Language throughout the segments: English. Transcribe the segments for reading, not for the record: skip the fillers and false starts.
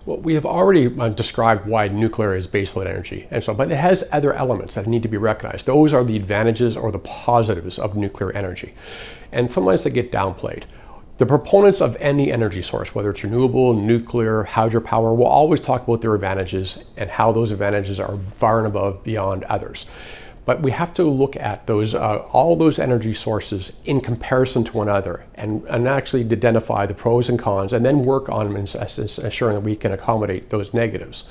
Well, we have already described why nuclear is baseload energy, but it has other elements that need to be recognized. Those are the advantages or the positives of nuclear energy, and sometimes they get downplayed. The proponents of any energy source, whether it's renewable, nuclear, hydropower, will always talk about their advantages and how those advantages are far and above beyond others. But we have to look at those all those energy sources in comparison to one another and actually identify the pros and cons and then work on ensuring that we can accommodate those negatives.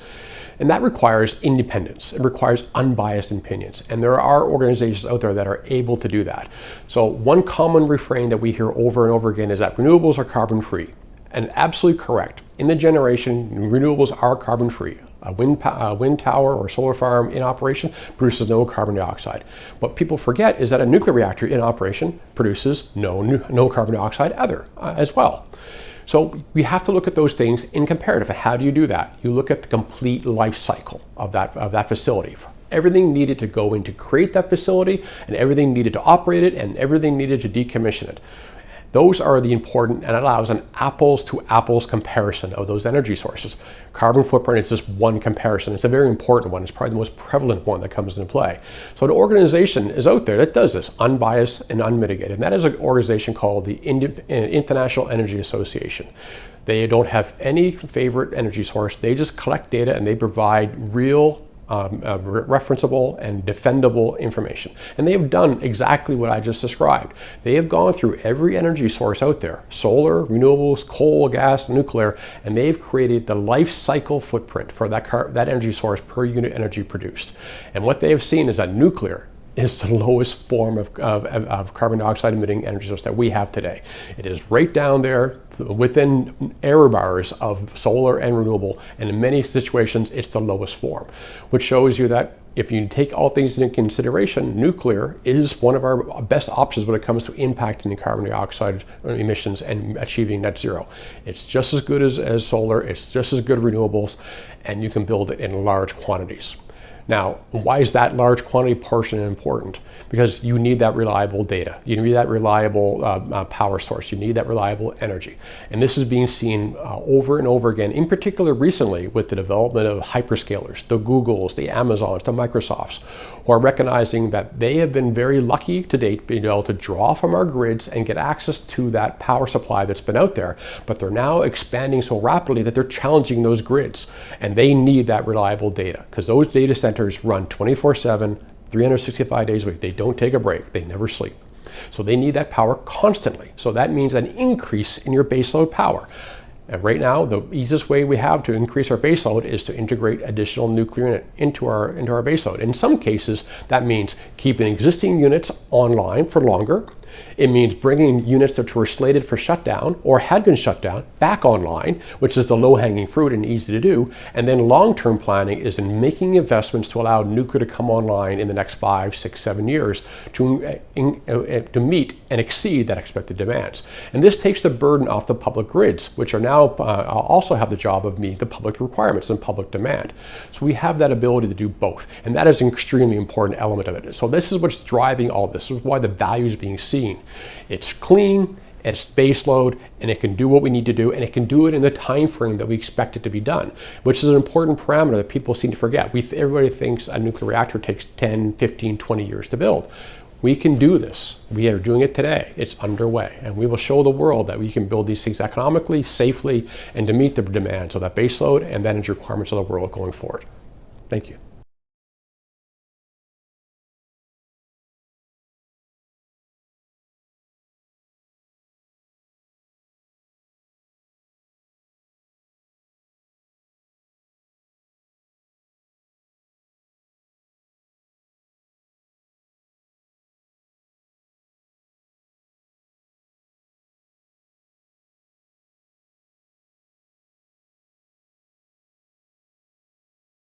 And that requires independence. It requires unbiased opinions. And there are organizations out there that are able to do that. So one common refrain that we hear over and over again is that renewables are carbon free. And absolutely correct. In the generation, renewables are carbon free. A wind tower or solar farm in operation produces no carbon dioxide. What people forget is that a nuclear reactor in operation produces no carbon dioxide as well. So we have to look at those things in comparative. How do you do that? You look at the complete life cycle of that facility. Everything needed to go in to create that facility, and everything needed to operate it, and everything needed to decommission it. Those are the important, and it allows an apples to apples comparison of those energy sources. Carbon footprint is just one comparison. It's a very important one. It's probably the most prevalent one that comes into play. So an organization is out there that does this, unbiased and unmitigated. And that is an organization called the International Energy Association. They don't have any favorite energy source. They just collect data and they provide real referenceable and defendable information. And they have done exactly what I just described. They have gone through every energy source out there, solar, renewables, coal, gas, nuclear, and they've created the life cycle footprint for that energy source per unit energy produced. And what they have seen is that nuclear is the lowest form of carbon dioxide emitting energy source that we have today. It is right down there within error bars of solar and renewable, and in many situations it's the lowest form, which shows you that if you take all things into consideration, nuclear is one of our best options when it comes to impacting the carbon dioxide emissions and achieving net zero. It's just as good as solar, it's just as good as renewables, and you can build it in large quantities. Now, why is that large quantity portion important? Because you need that reliable data. You need that reliable power source. You need that reliable energy. And this is being seen over and over again, in particular recently with the development of hyperscalers, the Googles, the Amazons, the Microsofts, who are recognizing that they have been very lucky to date being able to draw from our grids and get access to that power supply that's been out there. But they're now expanding so rapidly that they're challenging those grids. And they need that reliable data because those data centers run 24/7, 365 days a week. They don't take a break. They never sleep. So they need that power constantly. So that means an increase in your baseload power. And right now, the easiest way we have to increase our baseload is to integrate additional nuclear into our baseload. In some cases, that means keeping existing units online for longer. It means bringing units that were slated for shutdown or had been shut down back online, which is the low-hanging fruit and easy to do. And then long-term planning is in making investments to allow nuclear to come online in the next 5, 6, 7 years to meet and exceed that expected demands. And this takes the burden off the public grids, which are now also have the job of meeting the public requirements and public demand. So we have that ability to do both, and that is an extremely important element of it. So this is what's driving all this. This is why the value is being seen. It's clean, it's baseload, and it can do what we need to do, and it can do it in the time frame that we expect it to be done, which is an important parameter that people seem to forget. Everybody thinks a nuclear reactor takes 10, 15, 20 years to build. We can do this. We are doing it today. It's underway, and we will show the world that we can build these things economically, safely, and to meet the demands of that baseload and the energy requirements of the world going forward. Thank you.